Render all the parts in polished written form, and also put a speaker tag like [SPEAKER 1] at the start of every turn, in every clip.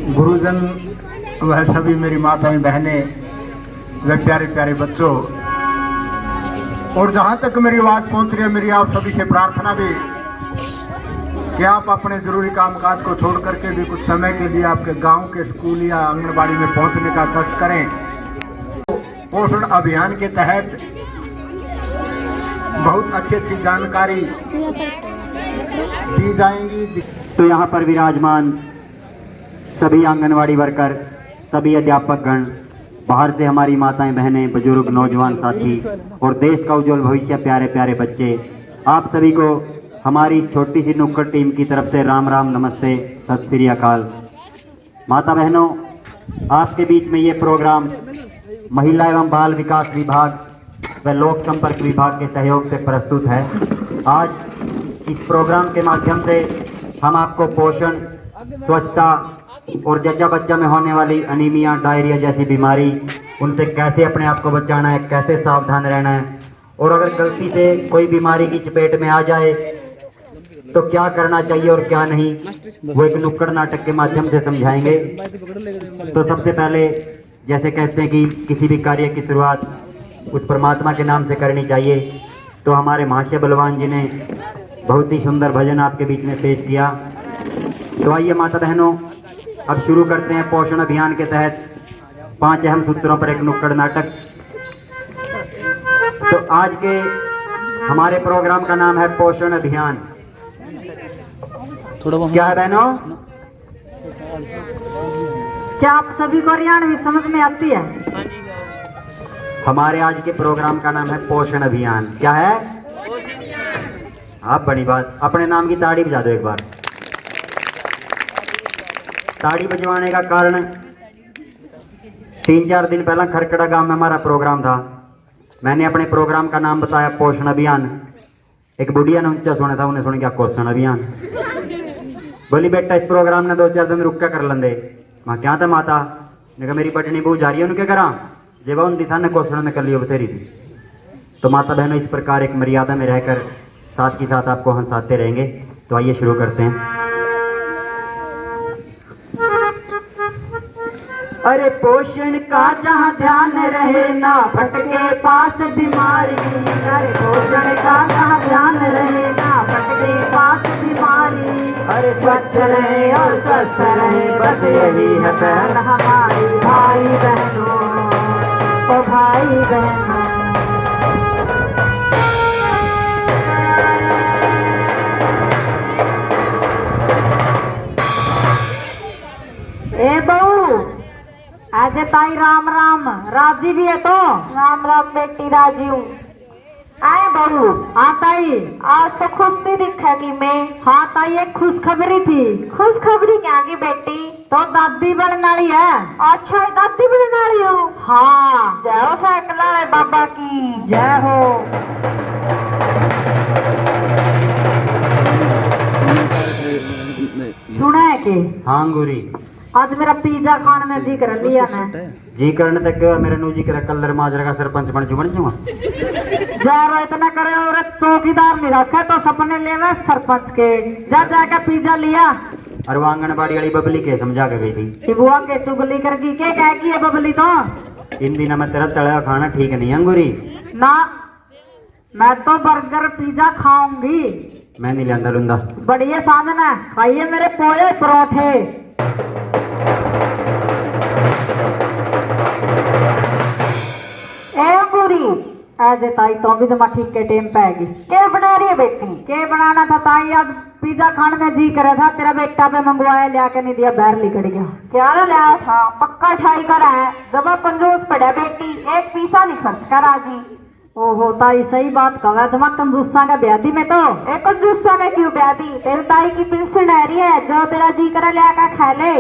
[SPEAKER 1] गुरुजन, वह सभी मेरी माताएं बहनें, वे प्यारे प्यारे बच्चों, और जहाँ तक मेरी आवाज़ पहुँच रही है, मेरी आप सभी से प्रार्थना भी कि आप अपने ज़रूरी कामकाज को छोड़ करके भी कुछ समय के लिए आपके गांव के स्कूल या आंगनबाड़ी में पहुँचने का कष्ट करें। पोषण अभियान के तहत बहुत अच्छी अच्छी जानकारी दी जाएंगी।
[SPEAKER 2] तो यहाँ पर विराजमान सभी आंगनवाड़ी वर्कर, सभी अध्यापकगण, बाहर से हमारी माताएं बहनें, बुजुर्ग, नौजवान साथी और देश का उज्जवल भविष्य, प्यारे प्यारे बच्चे, आप सभी को हमारी इस छोटी सी नुक्कड़ टीम की तरफ से राम राम, नमस्ते, सत श्री अकाल। माता बहनों, आपके बीच में ये प्रोग्राम महिला एवं बाल विकास विभाग व लोक संपर्क विभाग के सहयोग से प्रस्तुत है। आज इस प्रोग्राम के माध्यम से हम आपको पोषण, स्वच्छता और जच्चा बच्चा में होने वाली अनीमिया, डायरिया जैसी बीमारी, उनसे कैसे अपने आप को बचाना है, कैसे सावधान रहना है, और अगर गलती से कोई बीमारी की चपेट में आ जाए तो क्या करना चाहिए और क्या नहीं, वो एक नुक्कड़ नाटक के माध्यम से समझाएंगे। तो सबसे पहले, जैसे कहते हैं कि किसी भी कार्य की शुरुआत उस परमात्मा के नाम से करनी चाहिए, तो हमारे महाशय बलवान जी ने बहुत ही सुंदर भजन आपके बीच में पेश किया। तो आइए माता बहनों, अब शुरू करते हैं पोषण अभियान के तहत 5 अहम सूत्रों पर एक नुक्कड़ नाटक। तो आज के हमारे प्रोग्राम का नाम है पोषण अभियान। क्या है बहनों?
[SPEAKER 3] क्या आप सभी को हरियाणवी समझ में आती है?
[SPEAKER 2] हमारे आज के प्रोग्राम का नाम है पोषण अभियान। क्या है? आप बड़ी बात, अपने नाम की ताड़ी बजा दो एक बार। ताड़ी बजवाने का कारण, 3-4 दिन पहला खरकड़ा गांव में हमारा प्रोग्राम था। मैंने अपने प्रोग्राम का नाम बताया पोषण अभियान। एक बुढ़िया ने ऊंचा सुना था, उन्हें सुन क्या पोषण अभियान। बोली बेटा इस प्रोग्राम ने 2-4 दिन रुक के कर लेंदे। मैं क्या था माता ने कहा मेरी बटनी बू जा रही है, उनके करा जेब उनती था न क्वेश्चन ने कर लियो बतेरी थी। तो माता बहनों, इस प्रकार एक मर्यादा में रहकर साथ ही साथ आपको हंसाते रहेंगे। तो आइए शुरू करते हैं। अरे पोषण का जहाँ ध्यान रहे, ना भटके पास बीमारी। अरे पोषण का जहाँ ध्यान रहे, ना भटके पास बीमारी। अरे स्वच्छ रहे और स्वस्थ रहे, बस यही है पहल हमारी। भाई बहनों, ओ भाई बहनों,
[SPEAKER 3] ए बहू, आज ताई राम राम। राजी भी है तो?
[SPEAKER 4] राम राम बेटी, राजी हूँ। आए बहू।
[SPEAKER 3] हाँ ताई,
[SPEAKER 4] आज तो खुश सी दिखा कि मैं।
[SPEAKER 3] हाँ ताई, एक खुशखबरी थी।
[SPEAKER 4] खुशखबरी क्या की बेटी?
[SPEAKER 3] तो दादी बनने वाली है।
[SPEAKER 4] अच्छा, दादी बनने वाली हूँ।
[SPEAKER 3] हाँ,
[SPEAKER 4] जय हो साइकिल वाले बाबा की
[SPEAKER 3] जय हो। सुना है कि
[SPEAKER 2] हाँ गुरी,
[SPEAKER 3] आज मेरा पिज्जा खाने में जी कर लिया ना।
[SPEAKER 2] जी करने तक मेरा नू जी करा कलर माजरा का सरपंच बन जाऊंगा।
[SPEAKER 3] जा रो इतना करे, और चौकीदार नहीं रखे तो सपने लेवे सरपंच के। जा जाके पिज्जा लिया।
[SPEAKER 2] और वो आंगनबाड़ी वाली बबली के समझा के गई थी
[SPEAKER 3] कि बुआ के चुगली करगी के कह की है बबली तो।
[SPEAKER 2] इन दिनों में तेरा तला खाना ठीक नहीं अंगूरी।
[SPEAKER 3] ना, मैं तो बर्गर पिज्जा खाऊंगी।
[SPEAKER 2] मैं नहीं लिया लुंदा।
[SPEAKER 3] बढ़िया साधन है, खाइए मेरे पोए परोठे।
[SPEAKER 4] ए पूरी
[SPEAKER 3] ऐसे ताई तो भी जमा ठीक के टाइम पे आएगी।
[SPEAKER 4] क्या बना रही है बेटी?
[SPEAKER 3] के बनाना था ताई? आज पिज्जा खाने में जी करे था, तेरा बेटा पे मंगवाया, लिया के नहीं दिया, बाहर लिकड़ गया।
[SPEAKER 4] क्या लाया था? पक्का ठाई करा है। जब कंजूस पड़ा बेटी, एक पैसा नहीं खर्च करा जी।
[SPEAKER 3] ओहो ताई, सही बात कहा। जमा कंजूसा का ब्यादी में तो।
[SPEAKER 4] एक कंजूसा का क्यों ब्यादी? तेरी ताई की पेंशन आ रही है, जो तेरा जी करा लिया का खा ले।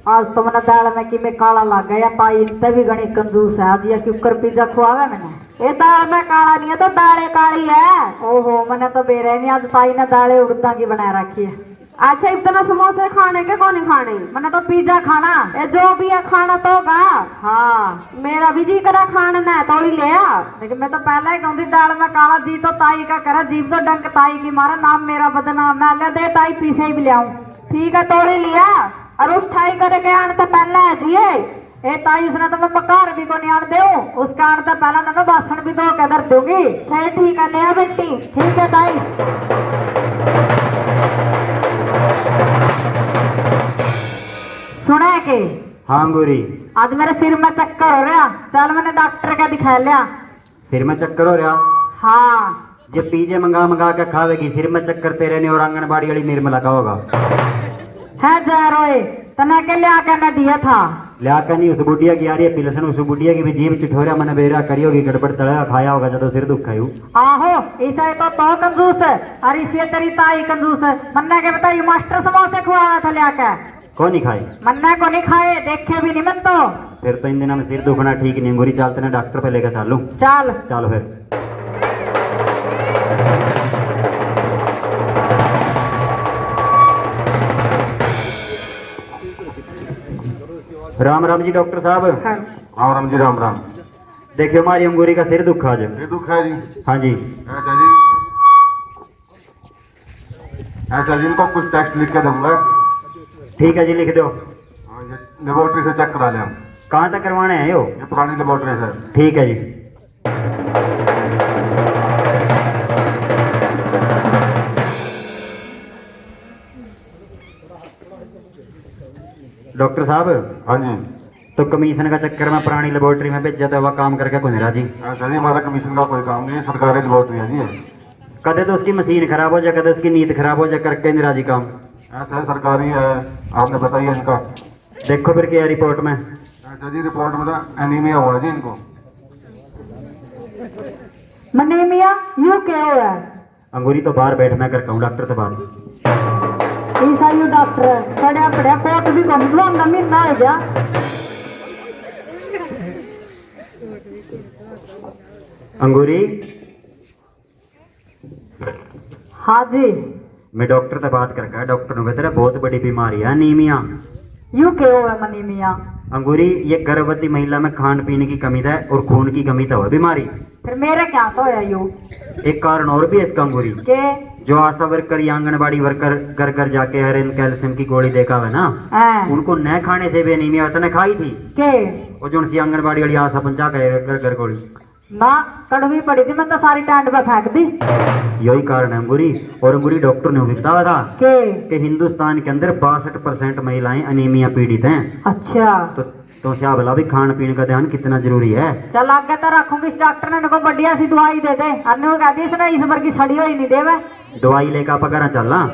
[SPEAKER 3] आज तो मैंने दाल में कि मैं काला लग गया। ताई इनते भी घनी कंजूस है। आज ये कुकर पिज्जा खुआवे मैंने।
[SPEAKER 4] ये दाल में काला नहीं है तो दाले काली है।
[SPEAKER 3] ओहो, मैंने तो बेरे नहीं। आज ताई ने दालें उड़दा की बना रखी है।
[SPEAKER 4] अच्छा, इतना समोसे खाने के कौन खाने?
[SPEAKER 3] मैंने तो पिज्जा खाना।
[SPEAKER 4] ये जो भी है खाना तो होगा।
[SPEAKER 3] हाँ,
[SPEAKER 4] मेरा भी जी करा खाना ना, थोड़ी ले आ।
[SPEAKER 3] लेकिन मैं तो पहले ही कहूँ दाल में काला जी तो ताई का करा। जीव तो डंक ताई की मारा, नाम मेरा बदनाम। मैं ले दे ताई पीछे ही भी ले आऊं।
[SPEAKER 4] ठीक है, तोड़ी लिया। और उस ठाई करे के आने तो पहले है जिए
[SPEAKER 3] ए ताई उसने तो मैं मकार भी को नहीं आन देऊं, उसका आने तो पहला तो मैं बासन भी धो के धर दूंगी।
[SPEAKER 4] फिर ठीक है, ले आ बेटी।
[SPEAKER 3] ठीक है ताई। सुना है कि
[SPEAKER 2] हाँ अंगूरी,
[SPEAKER 3] आज मेरे सिर में चक्कर हो रहा, चल मैंने डॉक्टर का दिखा लिया।
[SPEAKER 2] सिर में चक्कर हो रहा?
[SPEAKER 3] हाँ
[SPEAKER 2] जे पीजे मंगा मंगा के खावेगी सिर में चक्कर तेरे ने और आंगनबाड़ी वाली निर्मला का होगा।
[SPEAKER 3] है जा रोए तना के लिया के न दिया था।
[SPEAKER 2] लिया का नहीं, उस बुढ़िया की आ रही है पिलसन, उस बुढ़िया की भी जीभ चिठोरा मन बेरा करी होगी, गड़बड़ तड़ा खाया होगा जब सिर दुख खायू।
[SPEAKER 3] आहो इसे तो कंजूस है और इसे तेरी ताई कंजूस है। मन्ना के बताइए मास्टर समोसे खुआया था लिया के,
[SPEAKER 2] कौन नहीं खाए?
[SPEAKER 3] मन्ना को नहीं खाए, देखे भी नहीं मन तो।
[SPEAKER 2] फिर तो इन दिनों में सिर दुखना ठीक नहीं, अंगूरी चलते ना डॉक्टर पे लेकर चालू।
[SPEAKER 3] चल
[SPEAKER 2] चलो फिर। राम राम जी डॉक्टर साहब।
[SPEAKER 5] हाँ राम जी, राम राम।
[SPEAKER 2] देखियो हमारी अंगूरी का सिर दुखा आज।
[SPEAKER 5] ये दुख है जी?
[SPEAKER 2] हाँ जी।
[SPEAKER 5] ऐसा जी, ऐसा जी, इनको कुछ टेस्ट लिख के दूंगा।
[SPEAKER 2] ठीक है जी लिख दो।
[SPEAKER 5] हाँ, ये लेबोरेटरी से चेक करा ले हम।
[SPEAKER 2] कहाँ तक करवाने हैं यो?
[SPEAKER 5] ये पुरानी लेबोरेटरी से।
[SPEAKER 2] ठीक है जी। डॉक्टर साहब।
[SPEAKER 5] हाँ जी।
[SPEAKER 2] तो कमीशन का चक्कर में पुरानी लेबोरेटरी में भेजा तो वह काम करके को नहीं राजी।
[SPEAKER 5] ऐसा जी, हमारा कमीशन का कोई काम नहीं है, सरकारी लेबोरेटरी है जी।
[SPEAKER 2] कदे तो उसकी मशीन खराब हो जाए, कदे उसकी नींद खराब हो जाए, करके नहीं राजी काम।
[SPEAKER 5] ऐसा है, सरकारी है, आपने बताइए इनका।
[SPEAKER 2] देखो फिर क्या रिपोर्ट में।
[SPEAKER 5] ऐसा जी, रिपोर्ट में तो एनीमिया हुआ जी इनको।
[SPEAKER 3] मनीमिया यू क्या हुआ?
[SPEAKER 2] अंगूरी तो बाहर बैठ मैं करता हूँ डॉक्टर से बात।
[SPEAKER 3] ऐसा यू डॉक्टर सड़िया पड़िया कोट भी कम लो नमीन ना हो जा।
[SPEAKER 2] अंगूरी।
[SPEAKER 3] हाँ जी।
[SPEAKER 2] मैं डॉक्टर से बात करके डॉक्टर ने तेरा बहुत बड़ी बीमारी है अनीमिया।
[SPEAKER 3] यू क्या हुआ मनीमिया?
[SPEAKER 2] अंगूरी ये गर्भवती महिला में खान पीने की कमी है और खून की कमी तो है बीमारी।
[SPEAKER 3] फिर मेरा क्या तो है यू?
[SPEAKER 2] एक कारण और भी है इसका अंगूरी,
[SPEAKER 3] के
[SPEAKER 2] जो आशा वर्कर या आंगनबाड़ी वर्कर घर घर जाके आयरन कैल्शियम की गोली देखा है ना, उनको न खाने से भी अनीमिया होता ने खाई थी
[SPEAKER 3] के
[SPEAKER 2] और जो उनसी आंगनबाड़ी वाली आशा पहुंचा के घर घर गोली
[SPEAKER 3] ना कड़वी पड़ी थी, मैं तो सारी टांड पे फेंक दी।
[SPEAKER 2] यही कारण है अंगूरी। और अंगूरी डॉक्टर ने भी बताया था
[SPEAKER 3] के
[SPEAKER 2] कि हिंदुस्तान के अंदर 62% महिलाएं अनीमिया पीड़ित हैं।
[SPEAKER 3] अच्छा
[SPEAKER 2] तो क्या भला भी खान पीने का ध्यान कितना जरूरी है।
[SPEAKER 3] चल आगे तो रखूंगी, इस डॉक्टर ने इनको बढ़िया सी दवाई दे दे। अन्य वो कहती इसने इस बार की सड़ी हुई नहीं देवे।
[SPEAKER 2] दवाई लेकर आप घर चलना।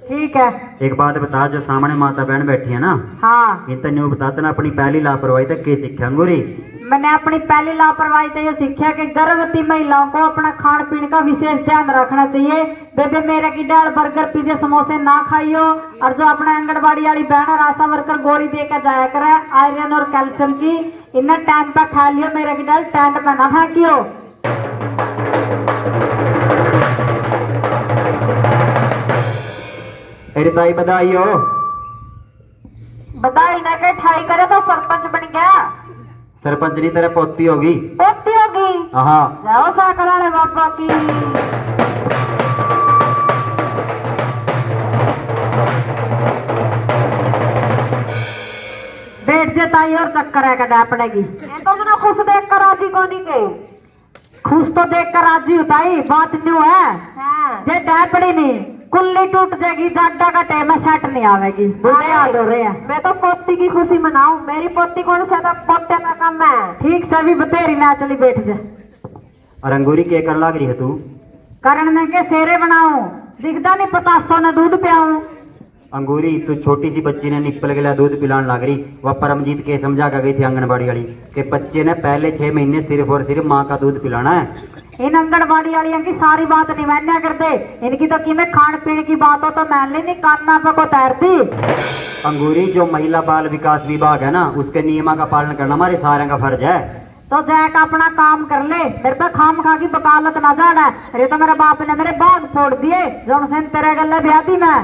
[SPEAKER 3] ठीक है।
[SPEAKER 2] एक बात बता, जो सामने माता बहन बैठी है ना,
[SPEAKER 3] हाँ
[SPEAKER 2] इन तक बताते ना अपनी पहली लापरवाही तक के सीखा अंगूरी।
[SPEAKER 3] मैंने अपनी पहली लापरवाही तो ये सीखा कि गर्भवती महिलाओं को अपना खान पीने का विशेष ध्यान रखना चाहिए। बेबे मेरे की दाल बर्गर पिज्जा समोसे ना खाइयो, और जो अपना आंगनबाड़ी वाली बहन और आशा वर्कर गोली देकर जाया करे आयरन और कैल्शियम की, इन्हें टाइम पे खा लियो। मेरे की दाल टेंट पे ना फेंकियो।
[SPEAKER 2] अरे ताई बधाई हो।
[SPEAKER 4] बधाई ना के ठाई करे तो सरपंच बन गया।
[SPEAKER 2] सरपंच नहीं तेरा पोती होगी।
[SPEAKER 4] पोती होगी?
[SPEAKER 2] हाँ
[SPEAKER 4] जाओ साकर वाले बाबा की।
[SPEAKER 3] बैठ जे ताई और चक्कर है कटा पड़ेगी।
[SPEAKER 4] ये तो मैंने खुश देख कर राजी कोनी के।
[SPEAKER 3] खुश तो देख कर राजी होताई, बात न्यू है।
[SPEAKER 4] हाँ।
[SPEAKER 3] जे डैपड़ी नहीं कुल्ली टूट जाएगी, जाडा का टाइम में सेट नहीं आवेगी। बुढ़े याद हो रहे हैं।
[SPEAKER 4] मैं तो पोती की खुशी मनाऊं, मेरी पोती कौन सा पोते का कम है।
[SPEAKER 3] ठीक से भी बतेरी ना चली बैठ जा।
[SPEAKER 2] और अंगूरी के कर लाग रही है तू?
[SPEAKER 3] करण में के सेरे बनाऊं, दिखता नहीं पतासों ने दूध पियाऊं।
[SPEAKER 2] अंगूरी तू छोटी सी बच्ची ने निप्पल के लिए दूध पिलाने लग रही। वह परमजीत के समझा कर गई थी आंगनबाड़ी वाली कि बच्चे ने पहले 6 महीने सिर्फ और सिर्फ माँ का दूध पिलाना है।
[SPEAKER 3] इन आंगनबाड़ी वालियों की सारी बात नहीं मान्या करते। इनकी तो कीमें खान पीने की बात हो तो मान ली नहीं, कान्ना पे को तैरती।
[SPEAKER 2] अंगूरी जो महिला बाल विकास विभाग है ना, उसके नियमों का पालन करना हमारे सारे का फर्ज है।
[SPEAKER 3] तो जाकर अपना काम कर ले, मेरे पे खाम खा की वकालत ना जाना। अरे तो मेरे बाप ने मेरे बाग फोड़ दिए, जो से तेरे गले ब्याह दी मैं।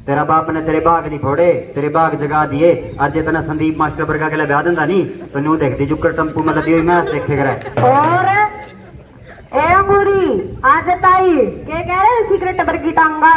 [SPEAKER 2] तेरा बाप ने तेरे बाग नहीं फोड़े, तेरे बाग जगा दिए। आज जितना संदीप मास्टर वर्गा के लिए ब्याह दिंदा नहीं तो न्यू देखती जुकर टम्पू में लदी हुई मैं देखे करे।
[SPEAKER 3] और
[SPEAKER 4] ए अंगूरी
[SPEAKER 3] आज ताई
[SPEAKER 4] के कह रहे सिगरेट बरगी टांगा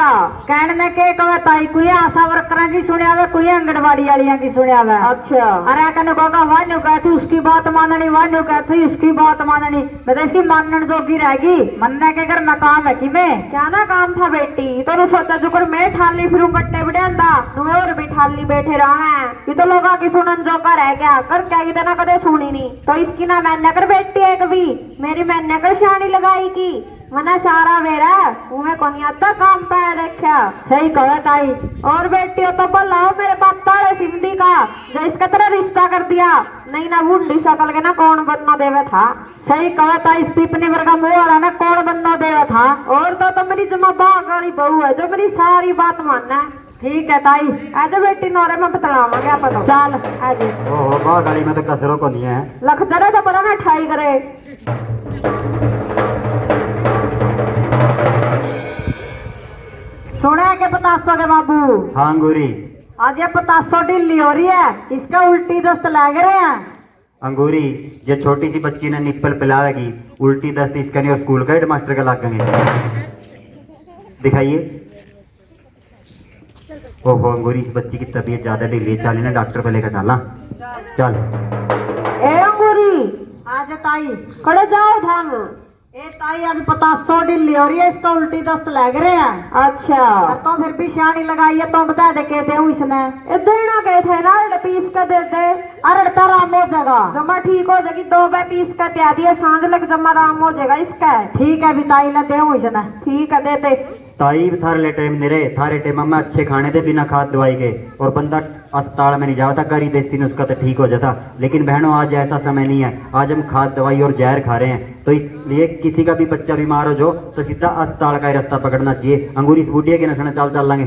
[SPEAKER 3] कहने के कहा ताई कोई आशा वर्करां की सुनिया वे कोई आंगनबाड़ी वालियां की सुनिया वे
[SPEAKER 4] अच्छा
[SPEAKER 3] अरे कने कहा वान्यू कहती उसकी बात माननी वान्यू कहती उसकी बात माननी मैं तो इसकी मानने जोगी रहेगी मनने के घर ना काम है कि मैं
[SPEAKER 4] क्या ना काम था बेटी तो सोचा जुकर मैं ठाली फिरूं कट्टे बिड़ांदा तुम्हें और भी ठाली बैठे रहा है ये तो लोगों की सुनन जो कर है क्या कर क्या की ना कदे सुनी नहीं तो इसकी ना मैंने कर बेटी है कभी मेरी मैंने कर शानी लगाई की मना सारा वेरा तुम्हें कोनी आता काम पे देखा
[SPEAKER 3] सही कहा ताई
[SPEAKER 4] और बेटी हो तो बोलाओ मेरे बाप ताले सिंधी का जो इसका तरह रिश्ता कर दिया नहीं ना बूढ़ी सकल के ना कौन बनना देवे था
[SPEAKER 3] सही कहा ताई इस पीपने वर्गा मुंह वाला ना कौन बनना देवा था
[SPEAKER 4] और तो मेरी जमा बाग वाली बहू है जो मेरी सारी बात मानना है
[SPEAKER 3] ठीक है ताई
[SPEAKER 4] आज बेटी नौरे में बतलावांगे आप तो
[SPEAKER 3] चल
[SPEAKER 4] आज
[SPEAKER 2] ओहो बाह गाड़ी में तो कसरों को नहीं है।
[SPEAKER 4] लख जरा तो पता ना ठाई करे
[SPEAKER 3] सुना के 500 के बाबू
[SPEAKER 2] हाँ अंगूरी
[SPEAKER 3] आज ये 500 ढीली हो रही है इसका उल्टी दस्त लग रहे हैं
[SPEAKER 2] अंगूरी जो छोटी सी बच्ची ने निप्पल पिलावेगी उल्टी दस्त इसका नहीं और स्कूल का हेडमास्टर का लगेंगे। दिखाइए। ओहो अंगूरी इस बच्ची की तबीयत ज्यादा ढीली है, चल ना डॉक्टर पे लेकर चलना चल।
[SPEAKER 4] ए अंगूरी
[SPEAKER 3] आज ताई
[SPEAKER 4] खड़े जाओ धाम
[SPEAKER 3] ए ताई आज 500 ढीली हो रही है इसका उल्टी दस्त लग रहे हैं
[SPEAKER 4] अच्छा
[SPEAKER 3] और तो फिर भी शानी लगाई है तो बता दे के दे इसने
[SPEAKER 4] ए देना के थे ना पीस का दे दे
[SPEAKER 3] अरे राम हो जाएगा
[SPEAKER 4] जमा ठीक हो जाएगी 2 बार पीस का प्या दिया सांझ लग जमा राम हो जाएगा इसका
[SPEAKER 3] ठीक है बिताई ला दे इसने
[SPEAKER 4] ठीक है दे दे
[SPEAKER 2] ताई भी थारे टाइम निरे थारे टाइम में अच्छे खाने थे बिना खाद दवाई के और बंदा अस्पताल में नहीं जाता करी देसी नुस्खा तो ठीक हो जाता। लेकिन बहनों आज ऐसा समय नहीं है, आज हम खाद दवाई और जहर खा रहे हैं। तो इसलिए किसी का भी बच्चा बीमार हो जो तो सीधा अस्पताल का ही रास्ता पकड़ना चाहिए। अंगूरी इस बूढ़िया के नसने चाल चल लेंगे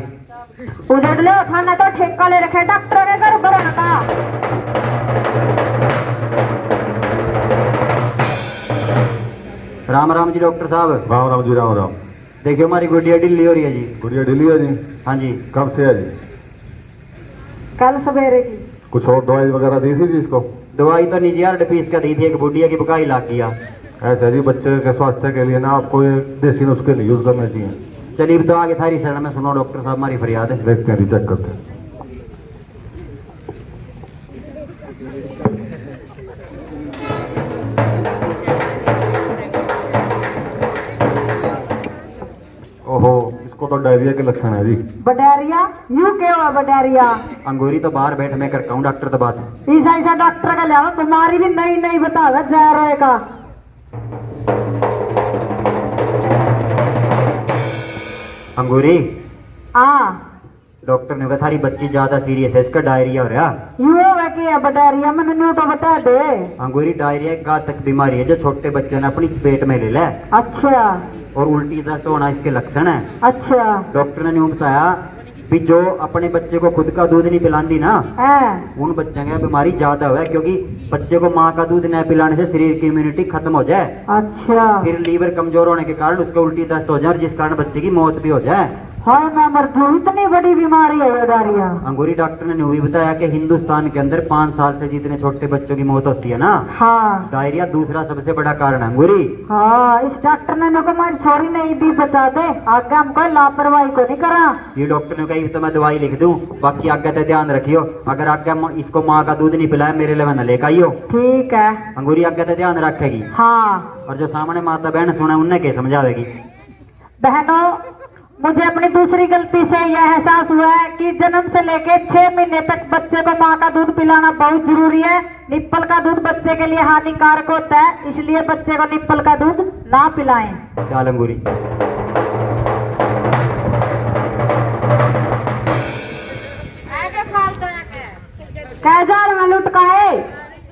[SPEAKER 4] उजड़ ले थाना तो ठेका ले रखे डॉक्टर के घर पर का
[SPEAKER 2] राम राम जी डॉक्टर साहब।
[SPEAKER 5] राम राम जी राम राम।
[SPEAKER 2] देखियो हमारी गुड़िया ढिल्ली हो रही है जी।
[SPEAKER 5] गुड़िया ढीली है जी?
[SPEAKER 2] हाँ जी।
[SPEAKER 5] कब से है जी?
[SPEAKER 3] कल सवेरे की
[SPEAKER 5] कुछ और दवाई वगैरह दी थी जी इसको?
[SPEAKER 2] दवाई तो नहीं यार फीस का दी थी, एक बुढ़िया की बुखाई लाग गया।
[SPEAKER 5] ऐसा जी बच्चे के स्वास्थ्य के लिए ना आपको ये देसी नुस्खे नहीं यूज करने चाहिए।
[SPEAKER 2] चलिए तो आगे थारी शरण में सुनो डॉक्टर साहब हमारी फरियाद है।
[SPEAKER 5] देखते हैं रिचेक करते हैं। ओहो इसको तो डायरिया के लक्षण है जी।
[SPEAKER 3] बडारिया यू क्या हुआ बडारिया
[SPEAKER 2] अंगूरी तो बाहर बैठ मैं करता हूँ डॉक्टर तो बात है।
[SPEAKER 3] ऐसा ऐसा डॉक्टर का लिया बीमारी भी नई नई बतावे जा रहे का
[SPEAKER 2] अंगूरी
[SPEAKER 3] हाँ
[SPEAKER 2] डॉक्टर ने कहा थारी बच्ची ज्यादा सीरियस है, इसका डायरिया हो रहा।
[SPEAKER 3] यू है कि बडारिया मैंने न्यू तो बता दे।
[SPEAKER 2] अंगूरी डायरिया एक घातक बीमारी है जो छोटे बच्चे ने अपनी चपेट में ले ले
[SPEAKER 3] अच्छा
[SPEAKER 2] और उल्टी दस्त होना इसके लक्षण है।
[SPEAKER 3] अच्छा
[SPEAKER 2] डॉक्टर ने न्यू बताया भी जो अपने बच्चे को खुद का दूध नहीं पिलाती ना
[SPEAKER 3] है
[SPEAKER 2] उन बच्चों की बीमारी ज्यादा हुआ है, क्योंकि बच्चे को माँ का दूध न पिलाने से शरीर की इम्यूनिटी खत्म हो जाए,
[SPEAKER 3] अच्छा
[SPEAKER 2] फिर लीवर कमजोर होने के कारण उसको उल्टी दस्त हो जाए और जिस कारण बच्चे की मौत भी हो जाए।
[SPEAKER 3] हाय मैं मर जू इतनी बड़ी बीमारी है बडारिया।
[SPEAKER 2] अंगूरी डॉक्टर ने न्यू भी बताया कि हिंदुस्तान के अंदर 5 साल से जितने छोटे बच्चों की मौत होती है ना
[SPEAKER 3] हाँ
[SPEAKER 2] डायरिया दूसरा सबसे बड़ा कारण है। अंगूरी
[SPEAKER 3] हाँ इस डॉक्टर ने नुको हमारी छोरी नहीं भी बचा दे आगे हमको लापरवाही को नहीं करा।
[SPEAKER 2] ये डॉक्टर ने कही तो मैं दवाई लिख दूं, बाकी आगे तो ध्यान रखियो, अगर आगे इसको माँ का दूध नहीं पिलाया मेरे लिए न लेकर आइयो।
[SPEAKER 3] ठीक है
[SPEAKER 2] अंगूरी आगे तो ध्यान रखेगी
[SPEAKER 3] हाँ।
[SPEAKER 2] और जो सामने माता बहन सुने उन्हें के समझावेगी।
[SPEAKER 3] बहनों मुझे अपनी दूसरी गलती से यह एहसास हुआ है कि जन्म से लेकर 6 महीने तक बच्चे को माँ का दूध पिलाना बहुत जरूरी है। निप्पल का दूध बच्चे के लिए हानिकारक होता है, इसलिए बच्चे को निप्पल का दूध ना पिलाएं।
[SPEAKER 2] चल अंगूरी
[SPEAKER 4] कैजार में लुटकाए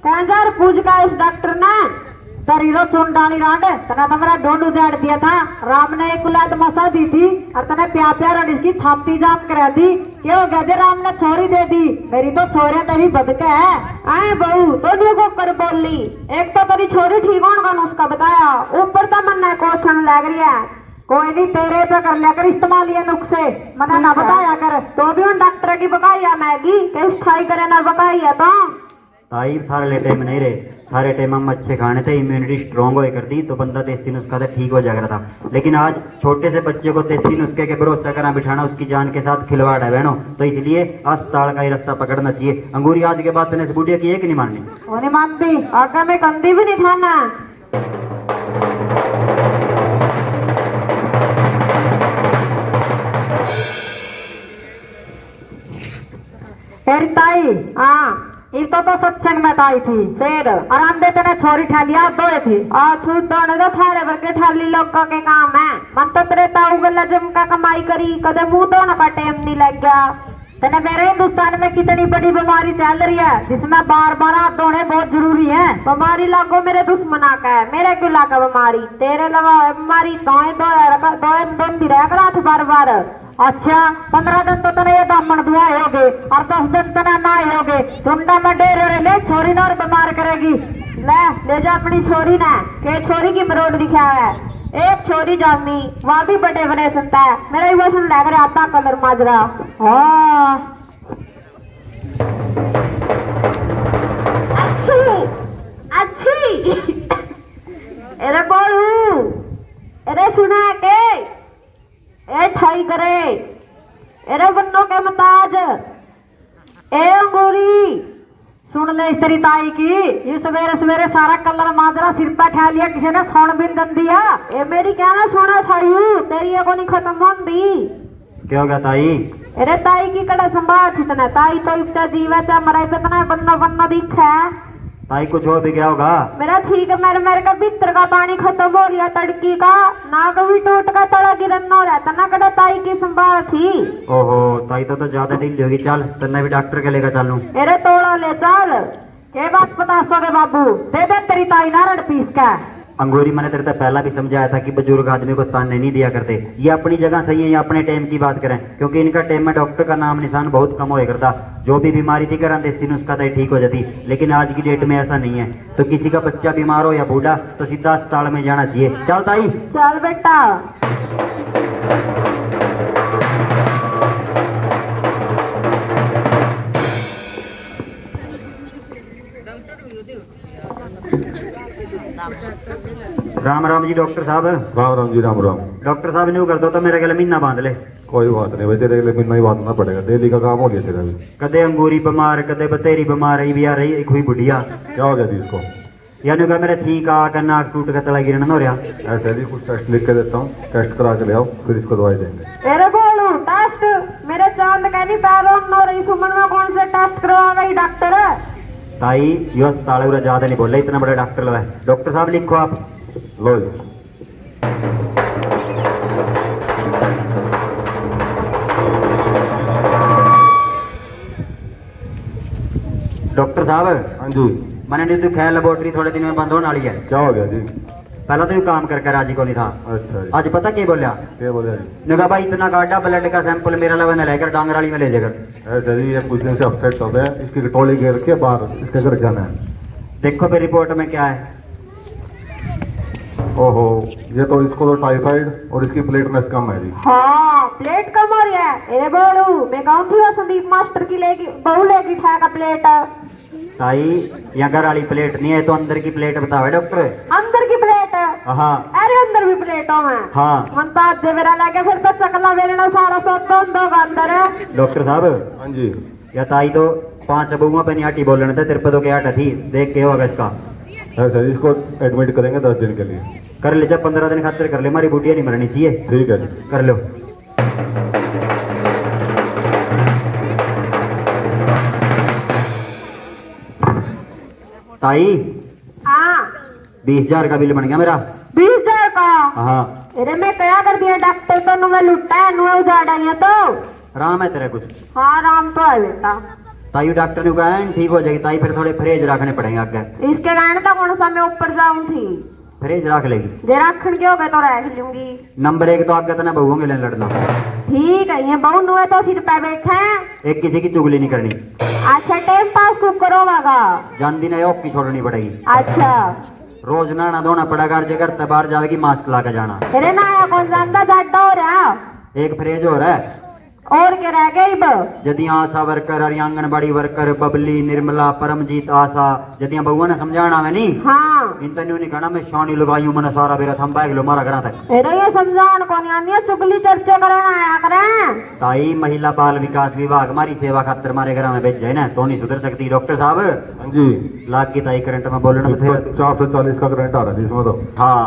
[SPEAKER 4] कैजार पूज का इस डॉक्टर ने
[SPEAKER 3] शरीरों चुन डाली रांड तना तुम्हारा ढूंढ उजाड़ दिया था। राम ने एक उलाद मसा दी थी और तने प्यार प्यार इसकी छाती जाम करा दी। क्यों हो गया जे राम ने छोरी दे दी, मेरी तो छोरियां तेरी बदके है।
[SPEAKER 4] आए बहू तो को कर बोली एक तो तेरी छोरी ठीक होने का नुस्खा बताया ऊपर तो मन क्वेश्चन लग रही है।
[SPEAKER 3] कोई नहीं तेरे पे कर लिया कर इस्तेमाल ये नुस्खे मना ना बताया कर।
[SPEAKER 4] तो भी उन डॉक्टर की बकाई है मैगी किस ठाई करे ना बकाई है तो
[SPEAKER 2] ताई थार लेटे में नहीं रहे थारे टाइम हम अच्छे खाने थे, इम्यूनिटी स्ट्रांग हो कर दी तो बंदा देसी नुस्खा से ठीक हो जाएगा था। लेकिन आज छोटे से बच्चे को देसी नुस्खे के भरोसा करा बिठाना उसकी जान के साथ खिलवाड़ है बहनों। तो इसलिए अस्पताल का ही रास्ता पकड़ना चाहिए। अंगूरी आज के बाद तेने इस बुढ़िया की एक नहीं माननी।
[SPEAKER 3] वो नहीं मानती, आगे में कंदी भी नहीं था ना। तेरी ताई
[SPEAKER 4] हाँ
[SPEAKER 3] ये तो सत्संग में आई थी,
[SPEAKER 4] फिर
[SPEAKER 3] आराम दे तेने छोरी ठालिया दोए थी।
[SPEAKER 4] तू दोनों तो थारे वर्गे ठाली लोगों के काम है। मन तो तेरे ताऊ गला जमका कमाई करी, कदे मुंह धोने का टाइम नहीं लग गया।
[SPEAKER 3] तेने मेरे हिंदुस्तान में कितनी बड़ी बीमारी चल रही है जिसमें बार बार हाथ धोने बहुत जरूरी है।
[SPEAKER 4] बीमारी लागो मेरे दुश्मना का है, मेरे क्यों लागा बीमारी? तेरे लगा बीमारी दोए दोए रह कर बार बार।
[SPEAKER 3] अच्छा 15 दिन तो तने ये दामन दुआ होगे और 10 दिन तने ना होगे। झुंडा में डेरे ले छोरी ना और बीमार करेगी।
[SPEAKER 4] ले जा अपनी छोरी ने, के छोरी की मरोड़ दिखा है। एक छोरी जामी वहाँ भी बड़े बड़े सुनता है। मेरा ही वचन लग रहा आता कलर माजरा।
[SPEAKER 3] हाँ
[SPEAKER 4] अच्छी अरे बोलू, अरे सुना के ए ठाई करे, अरे बन्नो के मताज ए अंगूरी
[SPEAKER 3] सुन ले इस तेरी ताई की, ये सवेरे सवेरे सारा कलर माजरा सिर पर ठा लिया, किसी ने सोन बिन दन दिया।
[SPEAKER 4] ए मेरी क्या ना सोना थायू, तेरी ये को नहीं खत्म होंदी।
[SPEAKER 2] क्या होगा ताई?
[SPEAKER 4] अरे ताई की कड़ा संभाल इतना, ताई तो इप्चा जीवा चा मरा इतना बन्नो बन्नो दिखा है।
[SPEAKER 2] ताई कुछ हो भी गया होगा।
[SPEAKER 4] मेरा ठीक है, मेरे का भीतर का पानी खत्म हो गया, तड़की का नाक भी टूट का तड़ा गिरन हो रहता ना। कड़ा ताई की संभाल थी।
[SPEAKER 2] ओहो ताई तो ज्यादा ढीली होगी। चल तन्ने भी डॉक्टर के लेकर चलूं।
[SPEAKER 4] अरे तोड़ा ले चल।
[SPEAKER 3] के बात बता सोगे बाबू, दे दे तेरी ताई नारड़ पीस का।
[SPEAKER 2] अंगूरी मैंने तेरे से पहला भी समझाया था कि बुजुर्ग आदमी को ताने नहीं दिया करते। ये अपनी जगह सही है, ये अपने टाइम की बात करें, क्योंकि इनका टाइम में डॉक्टर का नाम निशान बहुत कम होया करता। जो भी बीमारी थी करा देसी नुस्खा था ठीक हो जाती। लेकिन आज की डेट में ऐसा नहीं है। तो किसी का बच्चा बीमार हो या बूढ़ा तो सीधा अस्पताल में जाना चाहिए। चल ताई
[SPEAKER 4] चल बेटा।
[SPEAKER 2] राम राम जी डॉक्टर साहब।
[SPEAKER 5] राम राम जी राम राम।
[SPEAKER 2] डॉक्टर साहब न्यू कर दो तो मेरा गला महीना बांध ले।
[SPEAKER 5] कोई बात नहीं भाई, तेरे लिए महीना ही बांधना पड़ेगा, डेली का काम हो गया तेरा भी।
[SPEAKER 2] कदे अंगूरी बीमार कदे बतेरी बीमार रही भी आ रही एक हुई बुढ़िया।
[SPEAKER 5] क्या हो गया थी इसको?
[SPEAKER 2] यानी कहा मेरा छींक आकर नाक टूट का तला गिरना हो रहा।
[SPEAKER 5] ऐसे ही कुछ टेस्ट लिख के देता हूँ, टेस्ट करा के ले आओ, फिर इसको दवाई देंगे।
[SPEAKER 4] अरे बोलू टेस्ट, मेरे चांद का नहीं पैरों नो रही सुमन में कौन से टेस्ट करवाएगा ये डॉक्टर?
[SPEAKER 2] ताई यो अस्पताल पूरा ज्यादा नहीं बोल, इतना बड़ा डॉक्टर लगा है। डॉक्टर साहब लिखो आप।
[SPEAKER 5] लो जी।
[SPEAKER 2] डॉक्टर साहब
[SPEAKER 5] हाँ जी।
[SPEAKER 2] मैंने नहीं तो खैर लेबोरेटरी थोड़े दिन में बंद होने वाली है।
[SPEAKER 5] क्या हो गया जी?
[SPEAKER 2] पहला तो ये काम करके राजी को नहीं था।
[SPEAKER 5] अच्छा जी।
[SPEAKER 2] आज पता क्या बोलिया?
[SPEAKER 5] क्या बोले जी?
[SPEAKER 2] ने कहा भाई इतना गाढ़ा ब्लड का सैंपल मेरा लेवल लेकर डांगराली में ले जाकर।
[SPEAKER 5] ऐसे ही ये कुछ दिन से अपसेट हो गया, इसकी कटोली घेर के बाहर इसके घर जाना है।
[SPEAKER 2] देखो फिर रिपोर्ट में क्या है।
[SPEAKER 5] ओहो, ये तो इसको तो टाइफाइड और इसकी प्लेटनेस कम है जी।
[SPEAKER 4] हाँ प्लेट कम हो रही है। अरे बोलू मैं कहूँ थी वो संदीप मास्टर की लेगी बहू लेगी ठेका प्लेट।
[SPEAKER 2] ताई यहाँ घर वाली प्लेट नहीं है तो अंदर की प्लेट बताओ डॉक्टर।
[SPEAKER 4] अंदर की प्लेट?
[SPEAKER 2] हाँ।
[SPEAKER 4] अरे अंदर भी प्लेटों में?
[SPEAKER 2] हाँ।
[SPEAKER 4] मन तो आज मेरा लगे फिर तो चकला बेलना सारा सब दो अंदर है।
[SPEAKER 2] डॉक्टर साहब
[SPEAKER 5] हाँ जी।
[SPEAKER 2] या ताई तो 5 अबुआ पे नहीं आटी बोलने थे, तेरे पे तो क्या आटा थी। देख के होगा इसका।
[SPEAKER 5] ऐसे ही इसको एडमिट करेंगे 10 दिन के लिए।
[SPEAKER 2] कर ले, जब 15 दिन खातिर कर ले, हमारी बुढ़िया नहीं मरनी चाहिए।
[SPEAKER 5] ठीक है जी।
[SPEAKER 2] कर लो। ताई
[SPEAKER 4] हाँ
[SPEAKER 2] 20,000 का बिल बन गया मेरा।
[SPEAKER 4] 20,000 का?
[SPEAKER 2] हाँ।
[SPEAKER 4] अरे मैं क्या कर दिया डॉक्टर तो नुए लुटा है नुए उजाड़ा है तो।
[SPEAKER 2] राम है तेरा कुछ?
[SPEAKER 4] हाँ राम तो है बेटा।
[SPEAKER 2] ताई डॉक्टर ने कहा ठीक हो जाएगी ताई, फिर थोड़े फ्रेज रखने पड़ेंगे आगे।
[SPEAKER 4] इसके कारण तो कौन सा मैं ऊपर जाऊं थी।
[SPEAKER 2] फ्रेज रख लेगी
[SPEAKER 4] जे रखन के हो गए तो रख लूंगी।
[SPEAKER 2] नंबर 1 तो आगे तो ना बहुओं के लिए लड़ना।
[SPEAKER 4] ठीक है, ये बहु नुए तो सिर पे बैठे हैं।
[SPEAKER 2] एक किसी की चुगली नहीं करनी।
[SPEAKER 4] अच्छा टाइम पास खूब करोगा?
[SPEAKER 2] जानती नहीं ओक की छोड़नी पड़ेगी।
[SPEAKER 4] अच्छा
[SPEAKER 2] रोज नहाना धोना पड़ेगा, हर जगह ते बाहर जाएगी मास्क ला के जाना।
[SPEAKER 4] अरे ना कौन जानता जाटा हो रहा।
[SPEAKER 2] एक फ्रेज हो रहा है।
[SPEAKER 4] और क्या रह गई ब
[SPEAKER 2] यदि आशा वर्कर और आंगनबाड़ी वर्कर बबली निर्मला परमजीत आशा यदि बहुआ ने समझाना है नहीं
[SPEAKER 4] हाँ
[SPEAKER 2] इन तनु नहीं कहना मैं शानी लगाई हूं मैंने सारा बेरा थम बैग लो मारा करा तक
[SPEAKER 4] अरे ये समझान कौन आनी है चुगली चर्चा करना आया करें
[SPEAKER 2] ताई महिला बाल विकास विभाग हमारी सेवा खातर हमारे घर में भेज जाए ना तो नहीं सुधर सकती डॉक्टर साहब
[SPEAKER 5] हाँ जी
[SPEAKER 2] लाख की ताई करंट में बोलना बथे
[SPEAKER 5] 440 का करंट आ रहा है जी इसमें तो
[SPEAKER 2] हाँ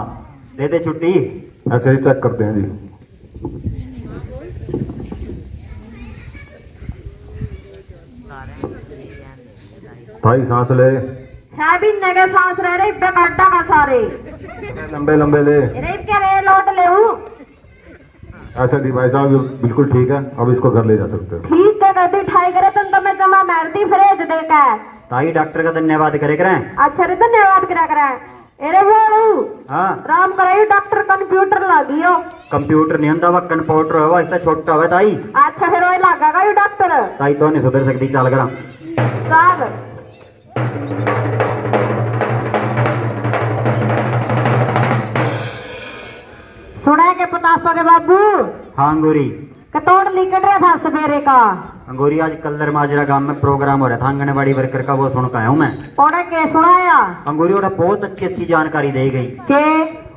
[SPEAKER 2] दे दे छुट्टी
[SPEAKER 5] ऐसे ही चेक करते हैं जी भाई सांस ले
[SPEAKER 4] 6 महीने के सांस रह रहे इब्बे काटा का सारे
[SPEAKER 5] लंबे लंबे ले
[SPEAKER 4] अरे क्या रे लौट ले
[SPEAKER 5] अच्छा जी भाई साहब ये बिल्कुल ठीक है अब इसको घर ले जा सकते हो
[SPEAKER 4] ठीक है गड्डी ठाई करे तो मैं जमा मारती फ्रेज देकर
[SPEAKER 2] ताई डॉक्टर का धन्यवाद करे करें
[SPEAKER 4] अच्छा रे धन्यवाद करा करा अरे वो
[SPEAKER 2] हाँ
[SPEAKER 4] राम कराई डॉक्टर कंप्यूटर लागियो
[SPEAKER 2] कंप्यूटर नहीं होता वह कंप्यूटर है इसका छोटा है ताई
[SPEAKER 4] अच्छा फिर वही लागेगा ये डॉक्टर
[SPEAKER 2] ताई तो नहीं सुधर सकती चाल करा
[SPEAKER 4] चल सुना है के पतासो के बाबू
[SPEAKER 2] हाँ अंगूरी
[SPEAKER 4] कतौड़ लिकट रहा था सवेरे का
[SPEAKER 2] अंगूरी आज कल्लर माजरा गांव में प्रोग्राम हो रहा था आंगनबाड़ी वर्कर का वो सुन के आया हूँ मैं
[SPEAKER 4] ओड़ा के सुनाया
[SPEAKER 2] अंगूरी ओड़ा बहुत अच्छी अच्छी जानकारी दी गई
[SPEAKER 4] के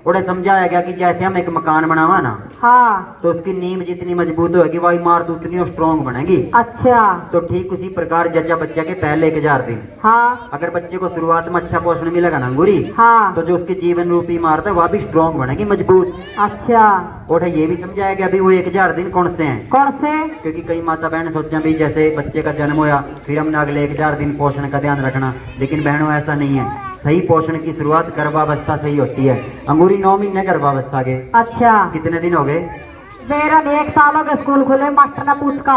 [SPEAKER 2] ओड़े समझाया गया कि जैसे हम एक मकान बनावा ना
[SPEAKER 4] हाँ
[SPEAKER 2] तो उसकी नींव जितनी मजबूत होगी वही इमारत उतनी स्ट्रॉन्ग बनेगी
[SPEAKER 4] अच्छा
[SPEAKER 2] तो ठीक उसी प्रकार जच्चा बच्चा के पहले 1000 दिन
[SPEAKER 4] हाँ
[SPEAKER 2] अगर बच्चे को शुरुआत में अच्छा पोषण मिलेगा ना अंगूरी
[SPEAKER 4] हाँ
[SPEAKER 2] तो जो उसकी जीवन रूपी इमारत है वह भी स्ट्रॉन्ग बनेगी मजबूत
[SPEAKER 4] अच्छा
[SPEAKER 2] और ये भी समझाया गया अभी वो 1000 दिन कौन से हैं
[SPEAKER 4] कौन से
[SPEAKER 2] क्योंकि कई माता बहन सोचा भी जैसे बच्चे का जन्म होया फिर हमने अगले 1000 दिन पोषण का ध्यान रखना लेकिन बहनों ऐसा नहीं है सही पोषण की शुरुआत गर्भावस्था से ही होती है अंगूरी 9 महीने गर्भावस्था के
[SPEAKER 4] अच्छा
[SPEAKER 2] कितने दिन हो गए
[SPEAKER 4] मेरा नहीं 1 साल हो गए स्कूल खुले मास्टर ने पूछ का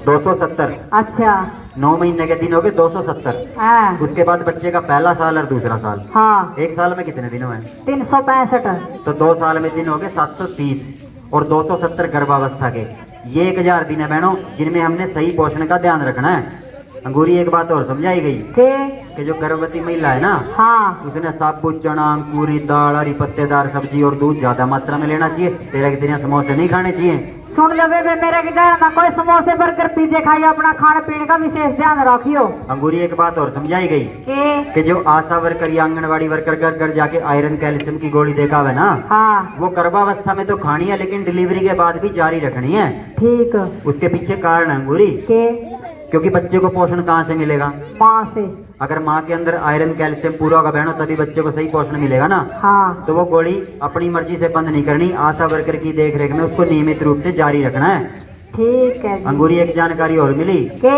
[SPEAKER 2] 270
[SPEAKER 4] अच्छा
[SPEAKER 2] 9 महीने के दिन हो गए 270
[SPEAKER 4] हाँ
[SPEAKER 2] उसके बाद बच्चे का पहला साल और दूसरा साल
[SPEAKER 4] हाँ
[SPEAKER 2] 1 साल में कितने दिन हुए
[SPEAKER 4] 365
[SPEAKER 2] तो 2 साल में दिन हो गए 730 और 270 गर्भावस्था के ये 1000 दिन है बहनों जिनमें हमने सही पोषण का ध्यान रखना है अंगूरी एक बात और समझाई गई
[SPEAKER 4] के
[SPEAKER 2] कि जो गर्भवती महिला है ना
[SPEAKER 4] हाँ
[SPEAKER 2] उसने साबुत चना अंकुरी दाल हरी पत्तेदार सब्जी और दूध ज्यादा मात्रा में लेना चाहिए तेरह के तेरह समोसे नहीं खाने चाहिए
[SPEAKER 4] सुन लो बेबे मेरे की ना कोई समोसे बर्गर पिज्जे खाइयो अपना खाने पीने का विशेष ध्यान रखियो
[SPEAKER 2] अंगूरी एक बात और समझाई गई
[SPEAKER 4] के
[SPEAKER 2] कि जो आशा वर्कर या आंगनबाड़ी वर्कर घर घर जाके आयरन कैल्शियम की गोली देखा हुआ ना
[SPEAKER 4] हाँ
[SPEAKER 2] वो गर्भावस्था में तो खानी है लेकिन डिलीवरी के बाद भी जारी रखनी है
[SPEAKER 4] ठीक
[SPEAKER 2] उसके पीछे कारण है अंगूरी
[SPEAKER 4] के
[SPEAKER 2] क्योंकि बच्चे को पोषण कहाँ से मिलेगा
[SPEAKER 4] माँ से
[SPEAKER 2] अगर माँ के अंदर आयरन कैल्शियम पूरा होगा बहनों तभी बच्चे को सही पोषण मिलेगा ना
[SPEAKER 4] हाँ
[SPEAKER 2] तो वो गोली अपनी मर्जी से बंद नहीं करनी आशा वर्कर की देख रेख में उसको नियमित रूप से जारी रखना है
[SPEAKER 4] ठीक है जी।
[SPEAKER 2] अंगूरी एक जानकारी और मिली
[SPEAKER 4] के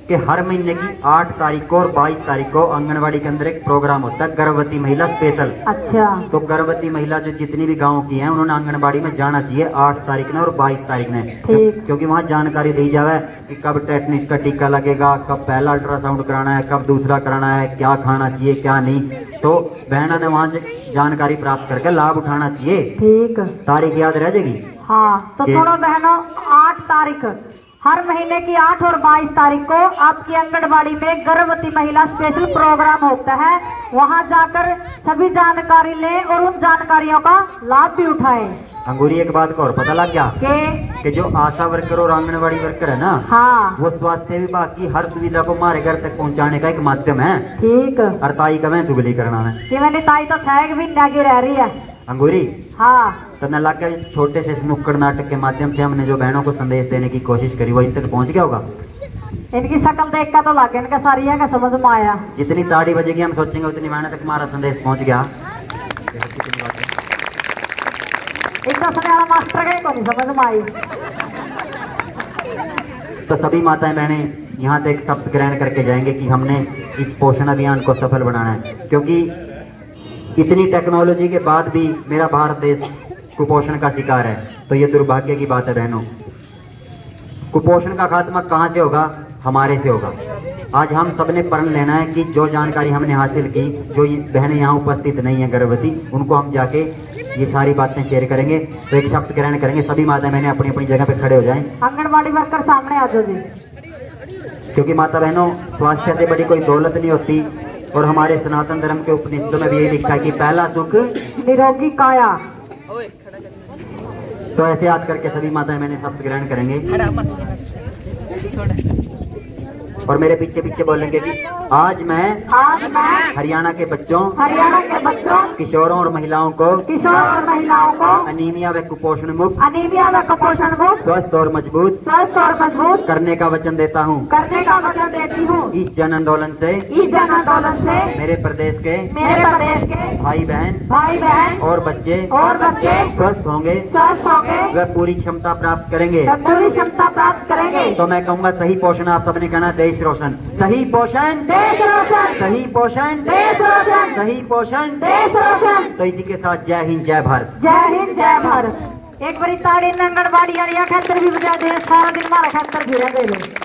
[SPEAKER 2] कि हर महीने की 8 तारीख को और 22 तारीख को आंगनबाड़ी के अंदर एक प्रोग्राम होता है गर्भवती महिला स्पेशल
[SPEAKER 4] अच्छा
[SPEAKER 2] तो गर्भवती महिला जो जितनी भी गांव की हैं उन्होंने आंगनबाड़ी में जाना चाहिए 8 तारीख ने और 22 तारीख ने
[SPEAKER 4] ठीक।
[SPEAKER 2] क्योंकि वहाँ जानकारी दी जावे कि कब टेटनिस का टीका लगेगा कब पहला अल्ट्रासाउंड कराना है कब दूसरा कराना है क्या खाना चाहिए क्या नहीं तो बहना ने वहाँ जानकारी प्राप्त करके लाभ उठाना चाहिए
[SPEAKER 4] ठीक
[SPEAKER 2] तारीख याद रह जाएगी
[SPEAKER 4] हाँ तो
[SPEAKER 2] के-
[SPEAKER 4] सुनो बहनों 8 तारीख हर महीने की 8 और 22 तारीख को आपकी आंगनबाड़ी में गर्भवती महिला स्पेशल प्रोग्राम होता है वहां जाकर सभी जानकारी लें और उन जानकारियों का लाभ भी उठाएं
[SPEAKER 2] अंगूरी एक बात का और पता लग गया
[SPEAKER 4] के
[SPEAKER 2] कि जो आशा वर्कर और आंगनबाड़ी वर्कर है ना
[SPEAKER 4] हाँ
[SPEAKER 2] वो स्वास्थ्य विभाग की हर सुविधा को हमारे घर तक पहुंचाने का एक माध्यम है
[SPEAKER 4] ठीक
[SPEAKER 2] अरताई का मैं चुगली करना है
[SPEAKER 4] कि मैंने ताई तो 6 महीने की रह रही है
[SPEAKER 2] अंगूरी
[SPEAKER 4] हाँ
[SPEAKER 2] तो न लग गया छोटे से इस नुक्कड़ नाटक के माध्यम से हमने जो बहनों को संदेश देने की कोशिश करी वो इन तक पहुंच गया होगा
[SPEAKER 4] इनकी शक्ल देख कर तो लगे इनका सारिया का समझ में आया
[SPEAKER 2] जितनी ताड़ी बजेगी हम सोचेंगे उतनी बहनों तक हमारा संदेश पहुंच गया
[SPEAKER 4] इतना समय वाला मास्टर का को नहीं समझ में आई
[SPEAKER 2] तो सभी माताएं बहनें यहाँ से एक शब्द ग्रहण करके जाएंगे कि हमने इस पोषण अभियान को सफल बनाना है क्योंकि इतनी टेक्नोलॉजी के बाद भी मेरा भारत देश कुपोषण का शिकार है तो ये दुर्भाग्य की बात है बहनों कुपोषण का खात्मा कहाँ से होगा हमारे से होगा आज हम सबने प्रण लेना है कि जो जानकारी हमने हासिल की जो ये बहनें यहाँ उपस्थित नहीं है गर्भवती उनको हम जाके ये सारी बातें शेयर करेंगे तो एक शब्द ग्रहण करेंगे सभी माता बहनें अपनी अपनी जगह पे खड़े हो जाएं
[SPEAKER 4] आंगनबाड़ी वर्कर सामने आ जाओ जी
[SPEAKER 2] क्योंकि माता बहनों स्वास्थ्य से बड़ी कोई दौलत नहीं होती और हमारे सनातन धर्म के उपनिषदों में भी यही लिखा है कि पहला सुख
[SPEAKER 4] निरोगी काया
[SPEAKER 2] तो ऐसे याद करके सभी माताएं मैंने शब्द ग्रहण करेंगे और मेरे पीछे पीछे बोलेंगे कि आज मैं हरियाणा के बच्चों, किशोरों और महिलाओं को अनीमिया व कुपोषण मुक्त, स्वस्थ और मजबूत करने का वचन देता हूँ। इस जन आंदोलन से मेरे प्रदेश के भाई बहन और बच्चे स्वस्थ होंगे व पूरी क्षमता प्राप्त करेंगे। तो मैं कहूँगा सही पोषण, आप सबने कहना देश रोशन, सही पोषण सही पोषण सही पोषण। तो इसी के साथ जय हिंद जय भारत।
[SPEAKER 3] जय हिंद जय भारत। एक बारी ताड़ी आंगनबाड़ी वाली खातर भी बजा दे, सारा दिन मारा खातर भी दे दो।